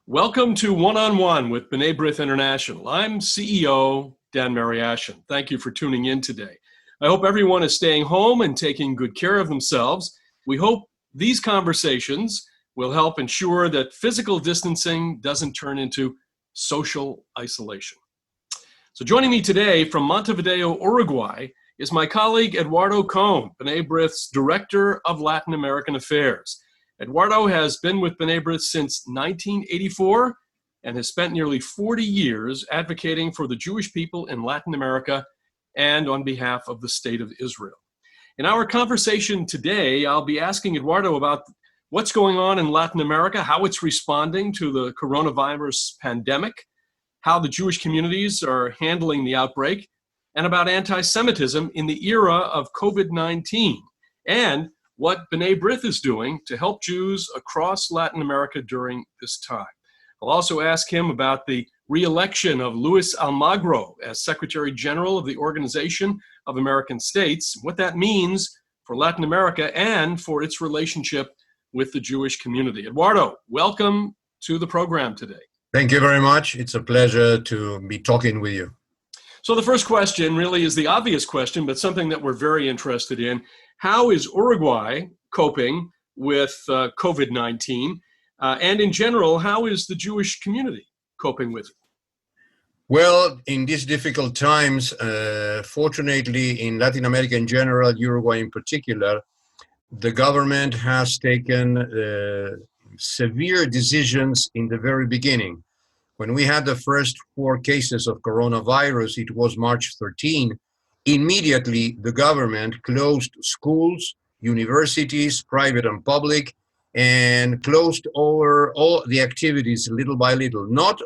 Welcome to One-on-One with Bnai Brith International. I'm CEO Dan Mariaschin. Thank you for tuning in today. I hope everyone is staying home and taking good care of themselves. We hope these conversations will help ensure that physical distancing doesn't turn into social isolation. So joining me today from Montevideo, Uruguay, is my colleague Eduardo Kohn, Bnai Brith's Director of Latin American Affairs. Eduardo has been with Bnai Brith since 1984 and has spent nearly 40 years advocating for the Jewish people in Latin America and on behalf of the State of Israel. In our conversation today, I'll be asking Eduardo about what's going on in Latin America, how it's responding to the coronavirus pandemic, how the Jewish communities are handling the outbreak, and about anti-Semitism in the era of COVID-19, and what Bnai Brith is doing to help Jews across Latin America during this time. I'll also ask him about the re-election of Luis Almagro as Secretary General of the Organization of American States, what that means for Latin America and for its relationship with the Jewish community. Eduardo, welcome to the program today. Thank you very much. It's a pleasure to be talking with you. So the first question really is the obvious question, but something that we're very interested in. How is Uruguay coping with COVID-19? And in general, how is the Jewish community coping with it? Well, in these difficult times, fortunately, in Latin America in general, Uruguay in particular, the government has taken severe decisions in the very beginning. When we had the first 4 cases of coronavirus, it was March 13. Immediately, the government closed schools, universities, private and public, and closed over all the activities little by little. Not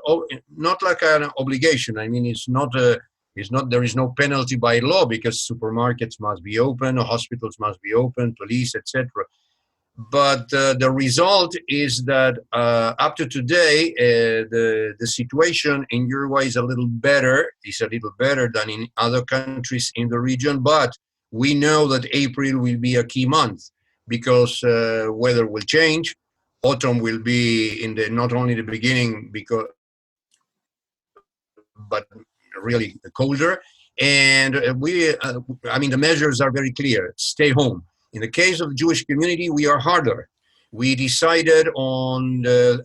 like an obligation. I mean, there is no penalty by law because supermarkets must be open, hospitals must be open, police, etc. But the result is that up to today, the situation in Uruguay is a little better. It's a little better than in other countries in the region. But we know that April will be a key month because weather will change. Autumn will be in not only the beginning but really colder. And the measures are very clear. Stay home. In the case of the Jewish community, we are harder. We decided on the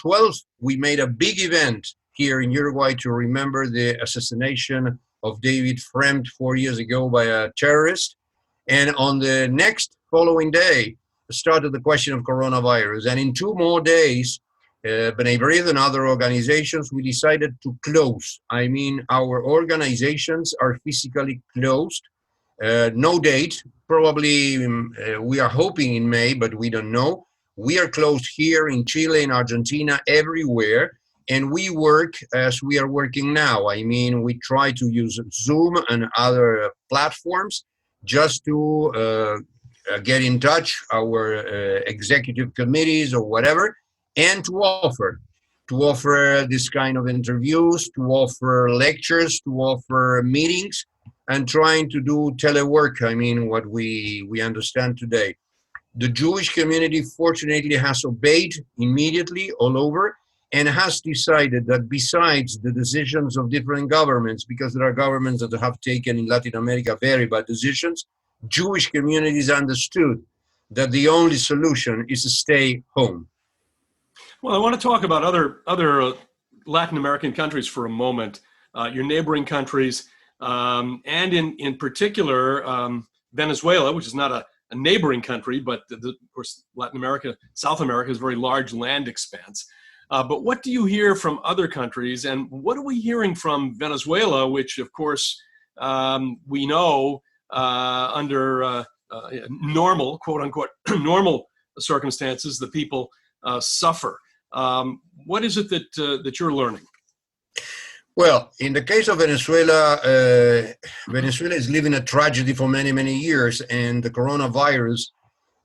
12th, we made a big event here in Uruguay to remember the assassination of David Fremd 4 years ago by a terrorist. And on the next following day, started the question of coronavirus. And in 2 more days, Bnai Brith and other organizations, we decided to close. Our organizations are physically closed. No date, probably we are hoping in May, but we don't know. We are closed here in Chile, in Argentina, everywhere, and we work as we are working now. We try to use Zoom and other platforms just to get in touch, our executive committees or whatever, and to offer this kind of interviews, to offer lectures, to offer meetings, and trying to do telework, what we understand today. The Jewish community, fortunately, has obeyed immediately all over and has decided that besides the decisions of different governments, because there are governments that have taken in Latin America very bad decisions, Jewish communities understood that the only solution is to stay home. Well, I want to talk about other Latin American countries for a moment, your neighboring countries. And in particular, Venezuela, which is not a neighboring country, but of course, Latin America, South America is a very large land expanse. But what do you hear from other countries, and what are we hearing from Venezuela, which of course we know under normal, quote unquote, normal circumstances, the people suffer. What is it that you're learning? Well, in the case of Venezuela, Venezuela is living a tragedy for many, many years, and the coronavirus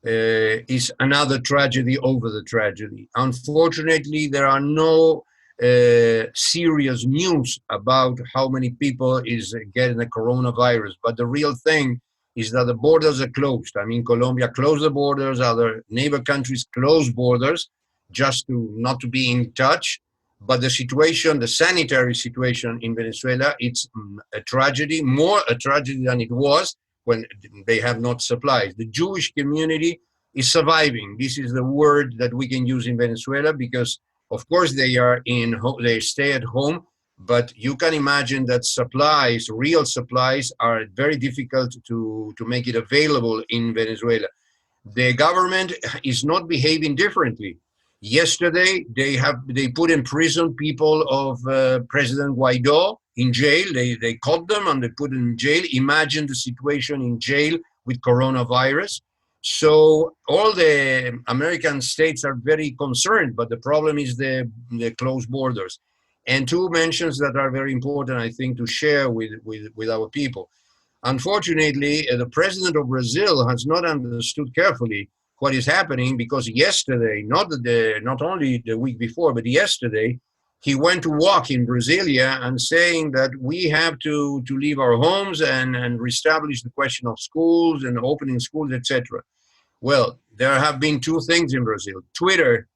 is another tragedy over the tragedy. Unfortunately, there are no serious news about how many people is getting the coronavirus, but the real thing is that the borders are closed. Colombia closed the borders, other neighbor countries closed borders, just to not to be in touch. But the situation, the sanitary situation in Venezuela, it's a tragedy, more a tragedy than it was when they have not supplies. The Jewish community is surviving. This is the word that we can use in Venezuela because, of course, they stay at home, but you can imagine that supplies, real supplies, are very difficult to make it available in Venezuela. The government is not behaving differently. Yesterday, they put in prison people of President Guaido in jail. They caught them and they put them in jail. Imagine the situation in jail with coronavirus. So all the American states are very concerned, but the problem is the closed borders. And two mentions that are very important, I think, to share with our people. Unfortunately, the president of Brazil has not understood carefully what is happening because yesterday, not only the week before, but yesterday, he went to walk in Brasilia and saying that we have to leave our homes and reestablish the question of schools and opening schools, etc. Well, there have been two things in Brazil. Twitter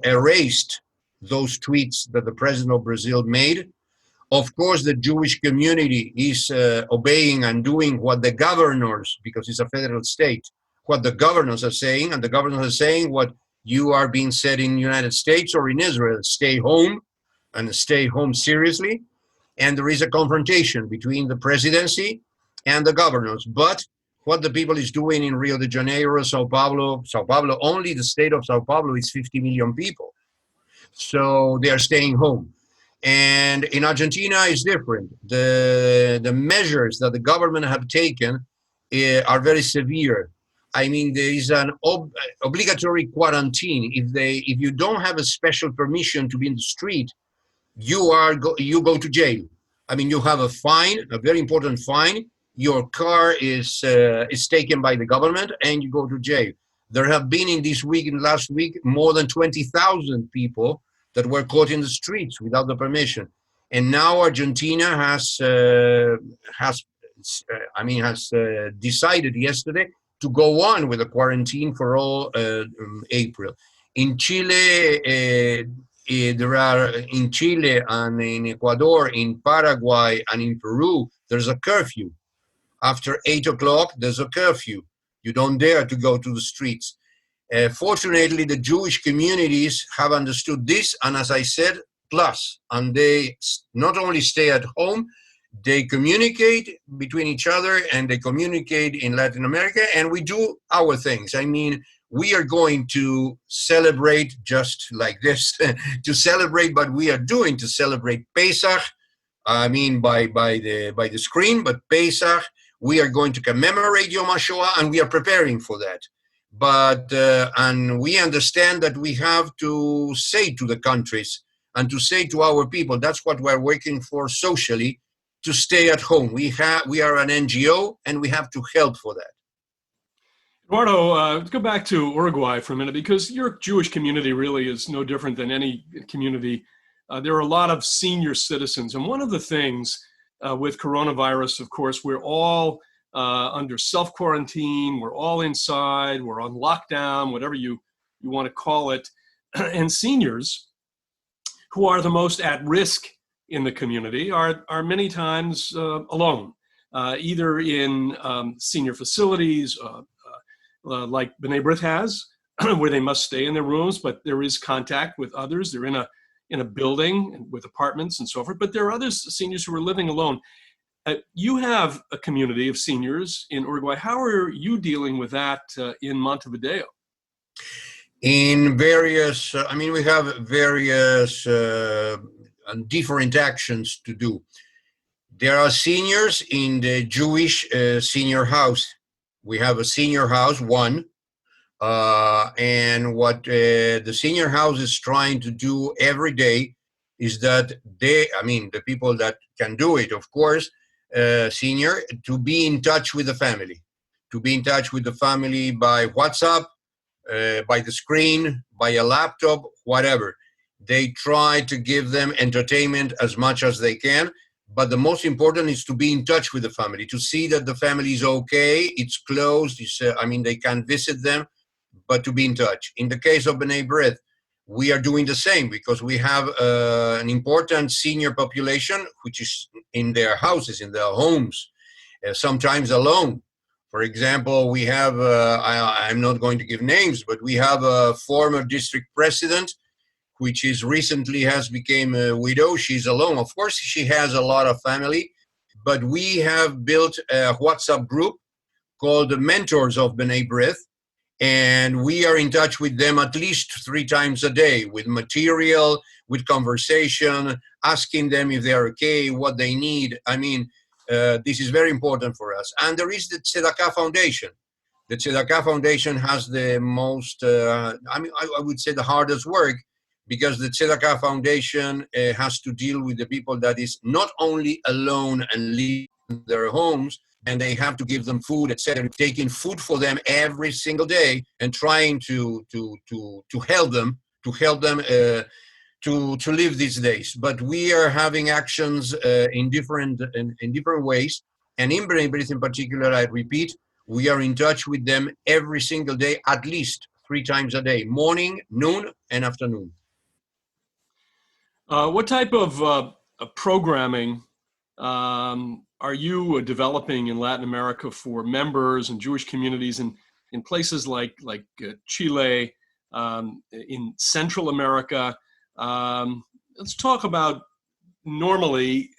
erased those tweets that the president of Brazil made. Of course, the Jewish community is obeying and doing what the governors, because it's a federal state, what the governors are saying, and the governors are saying what you are being said in the United States or in Israel, stay home, and stay home seriously. And there is a confrontation between the presidency and the governors. But what the people is doing in Rio de Janeiro, Sao Paulo, only the state of Sao Paulo is 50 million people. So they are staying home. And in Argentina, it's different. The measures that the government have taken are very severe. I mean, there is an obligatory quarantine. If you don't have a special permission to be in the street, you go to jail. I mean, you have a fine, a very important fine. Your car is taken by the government, and you go to jail. There have been in last week, more than 20,000 people that were caught in the streets without the permission. And now Argentina has decided yesterday to go on with a quarantine for all April. In Chile, in Chile and in Ecuador, in Paraguay and in Peru, there's a curfew. After 8 o'clock, there's a curfew. You don't dare to go to the streets. Fortunately, the Jewish communities have understood this, and as I said, plus, and they not only stay at home, they communicate between each other, and they communicate in Latin America, and we do our things. I mean, we are going to celebrate just like this, to celebrate, but we are doing to celebrate Pesach. I mean, by the screen, but Pesach, we are going to commemorate Yom HaShoah, and we are preparing for that. But and we understand that we have to say to the countries and to say to our people, that's what we're working for socially, to stay at home. We are an NGO, and we have to help for that. Eduardo, let's go back to Uruguay for a minute, because your Jewish community really is no different than any community. There are a lot of senior citizens, and one of the things with coronavirus, of course, we're all under self-quarantine, we're all inside, we're on lockdown, whatever you want to call it. And seniors, who are the most at risk in the community, are many times alone, either in senior facilities like Bnai Brith has, where they must stay in their rooms, but there is contact with others. They're in a building with apartments and so forth, but there are other seniors who are living alone. You have a community of seniors in Uruguay. How are you dealing with that in Montevideo? In various, we have various different actions to do. There are seniors in the Jewish senior house. We have a senior house, one, and what the senior house is trying to do every day is that the people that can do it, of course, senior, to be in touch with the family, by WhatsApp, by the screen, by a laptop, whatever. They try to give them entertainment as much as they can, but the most important is to be in touch with the family, to see that the family is okay, it's closed, they can visit them. but to be in touch. In the case of Bnei Brith, we are doing the same because we have an important senior population which is in their houses, in their homes, sometimes alone. For example, we have, I'm not going to give names, but we have a former district president which is recently has become a widow. She's alone. Of course, she has a lot of family, but we have built a WhatsApp group called the Mentors of Bnei Brith, and we are in touch with them at least 3 times a day with material, with conversation, asking them if they're okay, what they need. I mean, this is very important for us. And there is the Tzedakah Foundation. The Tzedakah Foundation has the most, I would say the hardest work, because the Tzedakah Foundation has to deal with the people that is not only alone and live in their homes, and they have to give them food, etc., taking food for them every single day and trying to help them to live these days. But we are having actions in different ways, and in Bnei Brith in particular, I repeat, we are in touch with them every single day, at least 3 times a day, morning, noon, and afternoon. What type of programming are you developing in Latin America for members and Jewish communities in places like Chile, in Central America? Let's talk about normally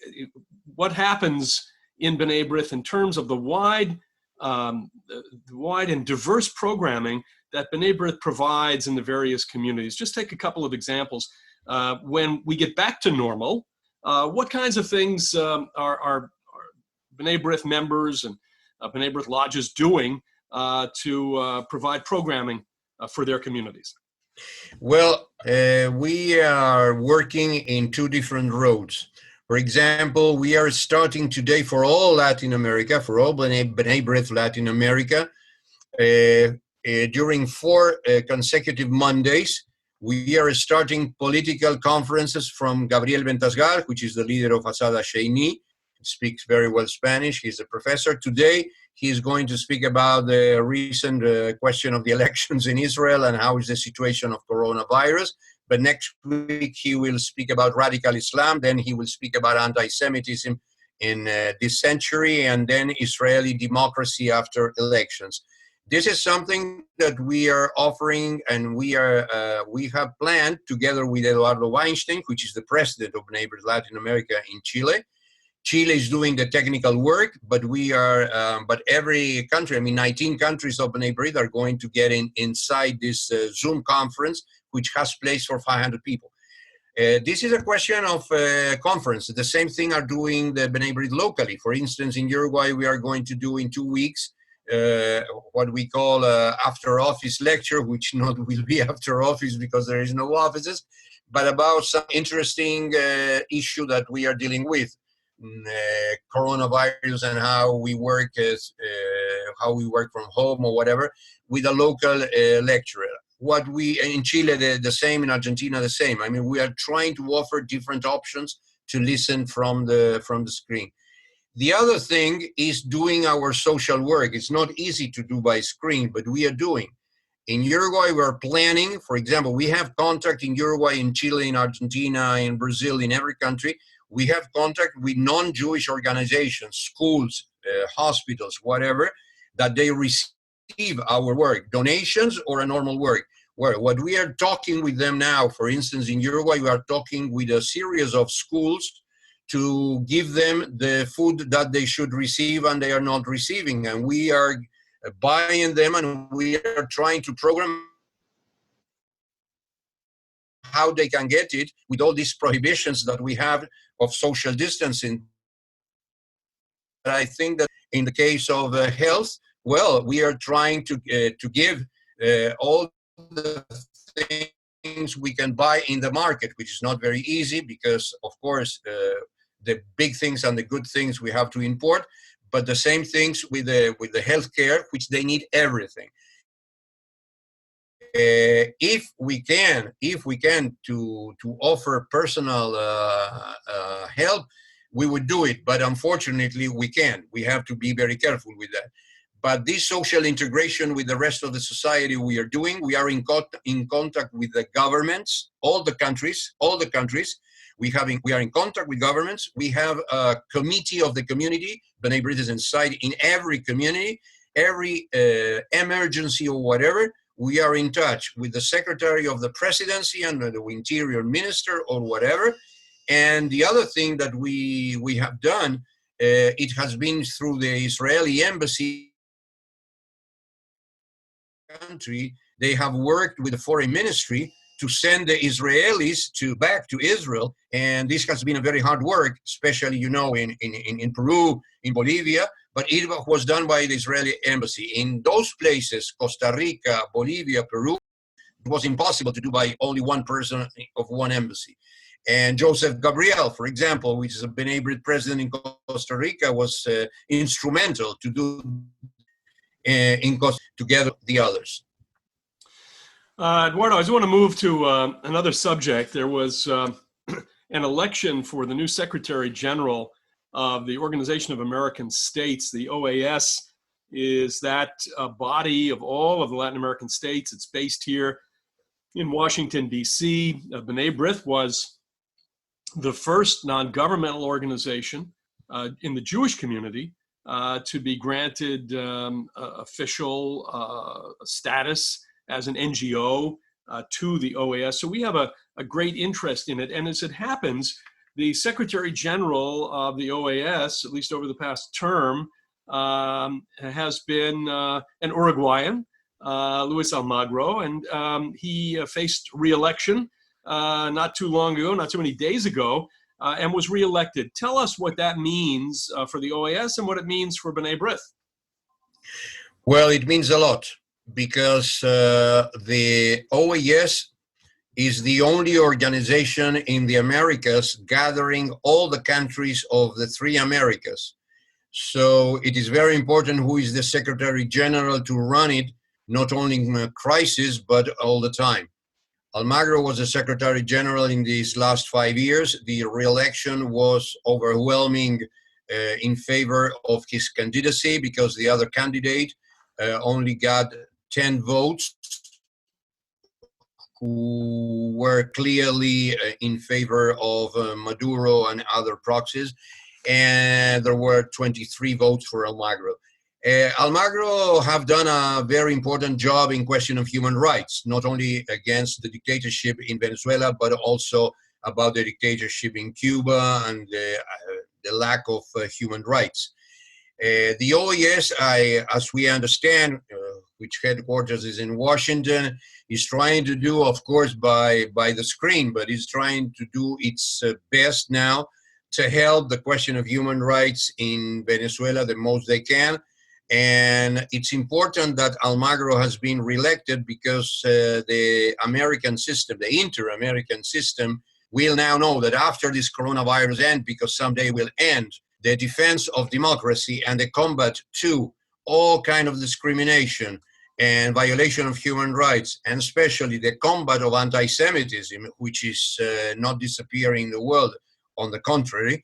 what happens in Bnei Brith in terms of the wide and diverse programming that Bnei Brith provides in the various communities. Just take a couple of examples. When we get back to normal, what kinds of things are Bnei Brith members and Bnei Brith lodges doing to provide programming for their communities? Well, we are working in 2 different roads. For example, we are starting today for all Latin America, for all Bnei Brith Latin America, during 4 consecutive Mondays. We are starting political conferences from Gabriel Ventasgal, which is the leader of Asada Sheini. He speaks very well Spanish. He's a professor. Today, he's going to speak about the recent question of the elections in Israel and how is the situation of coronavirus. But next week, he will speak about radical Islam. Then he will speak about anti-Semitism in this century, and then Israeli democracy after elections. This is something that we are offering, and we have planned together with Eduardo Weinstein, which is the president of Bnei Brith Latin America in Chile. Chile is doing the technical work, but but every country, 19 countries of Bnei Brith are going to get inside this Zoom conference, which has place for 500 people. This is a question of conference. The same thing are doing the Bnei Brith locally. For instance, in Uruguay, we are going to do in 2 weeks what we call after office lecture, which not will be after office because there is no offices, but about some interesting issue that we are dealing with, coronavirus and how we work from home or whatever, with a local lecturer. What we in Chile the same, in Argentina the same. We are trying to offer different options to listen from the screen. The other thing is doing our social work. It's not easy to do by screen, but we are doing. In Uruguay, we're planning, for example, we have contact in Uruguay, in Chile, in Argentina, in Brazil, in every country. We have contact with non-Jewish organizations, schools, hospitals, whatever, that they receive our work, donations or a normal work. What we are talking with them now, for instance, in Uruguay, we are talking with a series of schools to give them the food that they should receive and they are not receiving. And we are buying them, and we are trying to program how they can get it with all these prohibitions that we have of social distancing. But I think that in the case of health, well, we are trying to give all the things we can buy in the market, which is not very easy because, of course, the big things and the good things we have to import, but the same things with the healthcare, which they need everything. If we can to offer personal help, we would do it. But unfortunately, we can't. We have to be very careful with that. But this social integration with the rest of the society we are doing, we are in contact with the governments, all the countries. We are in contact with governments. We have a committee of the community. Bnai Brith is inside in every community, every emergency or whatever. We are in touch with the secretary of the presidency and the interior minister or whatever. And the other thing that we have done, it has been through the Israeli embassy country. They have worked with the foreign ministry to send the Israelis back to Israel, and this has been a very hard work, especially in Peru, in Bolivia, but it was done by the Israeli embassy. In those places, Costa Rica, Bolivia, Peru, it was impossible to do by only one person of one embassy. And Joseph Gabriel, for example, which is a Bnai Brith president in Costa Rica, was instrumental to do together the others. Eduardo, I just want to move to another subject. There was an election for the new Secretary General of the Organization of American States. The OAS is that body of all of the Latin American states. It's based here in Washington, D.C. Bnai Brith was the first non-governmental organization in the Jewish community to be granted official status as an NGO to the OAS. So we have a great interest in it. And as it happens, the Secretary General of the OAS, at least over the past term, has been an Uruguayan, Luis Almagro, and he faced re-election not too long ago, not too many days ago, and was re-elected. Tell us what that means for the OAS and what it means for Bnai Brith. Well, it means a lot, because the OAS is the only organization in the Americas gathering all the countries of the three Americas. So it is very important who is the Secretary General to run it, not only in a crisis, but all the time. Almagro was the Secretary General in these last 5 years. The re-election was overwhelming in favor of his candidacy, because the other candidate only got 10 votes, who were clearly in favor of Maduro and other proxies, and there were 23 votes for Almagro. Almagro have done a very important job in question of human rights, not only against the dictatorship in Venezuela, but also about the dictatorship in Cuba and the lack of human rights. The OAS, as we understand, which headquarters is in Washington, is trying to do, of course, by the screen, but is trying to do its best now to help the question of human rights in Venezuela the most they can. And it's important that Almagro has been reelected, because the American system, the inter-American system, will now know that after this coronavirus ends, because someday will end, the defense of democracy and the combat to all kind of discrimination and violation of human rights, and especially the combat of anti-Semitism, which is not disappearing in the world, on the contrary.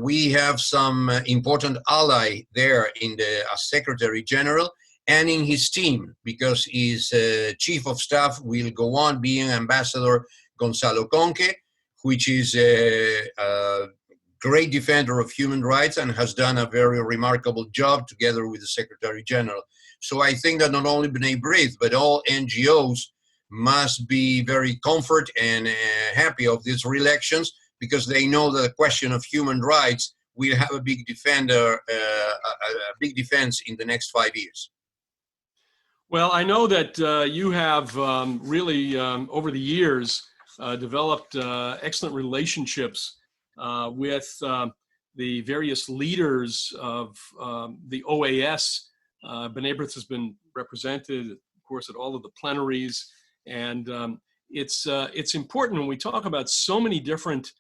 We have some important ally there in the Secretary General and in his team, because his chief of staff will go on being Ambassador Gonzalo Conque, which is a great defender of human rights and has done a very remarkable job together with the Secretary General. So I think that not only Bnai Brith, but all NGOs must be very comfort and happy of these re-elections, because they know that the question of human rights will have a big a big defense in the next 5 years. Well, I know that you have really, over the years, developed excellent relationships with the various leaders of the OAS. Bnai Brith has been represented, of course, at all of the plenaries, and it's important when we talk about so many different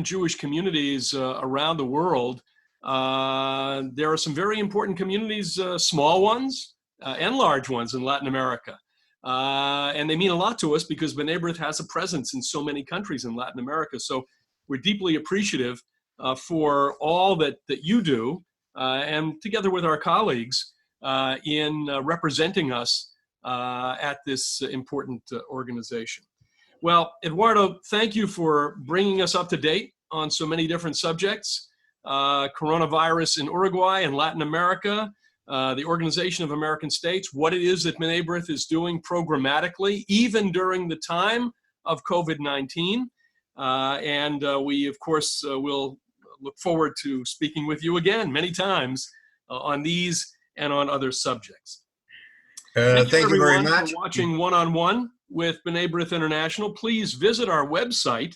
Jewish communities around the world. There are some very important communities, small ones and large ones in Latin America. And they mean a lot to us, because Bnai Brith has a presence in so many countries in Latin America. So we're deeply appreciative for all that you do and together with our colleagues in representing us at this important organization. Well, Eduardo, thank you for bringing us up to date on so many different subjects. Coronavirus in Uruguay and Latin America, the Organization of American States, what it is that Bnei Brith is doing programmatically, even during the time of COVID-19. And we, of course, will look forward to speaking with you again many times on these and on other subjects. Thank you very much much for watching One-on-One with Bnei Brith International. Please visit our website,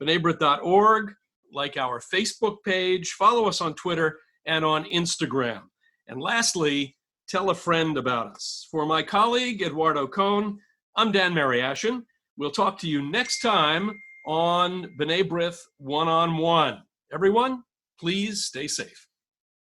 bnaibrith.org, like our Facebook page, follow us on Twitter and on Instagram. And lastly, tell a friend about us. For my colleague, Eduardo Kohn, I'm Dan Mariaschin. We'll talk to you next time on Bnei Brith One-on-One. Everyone, please stay safe.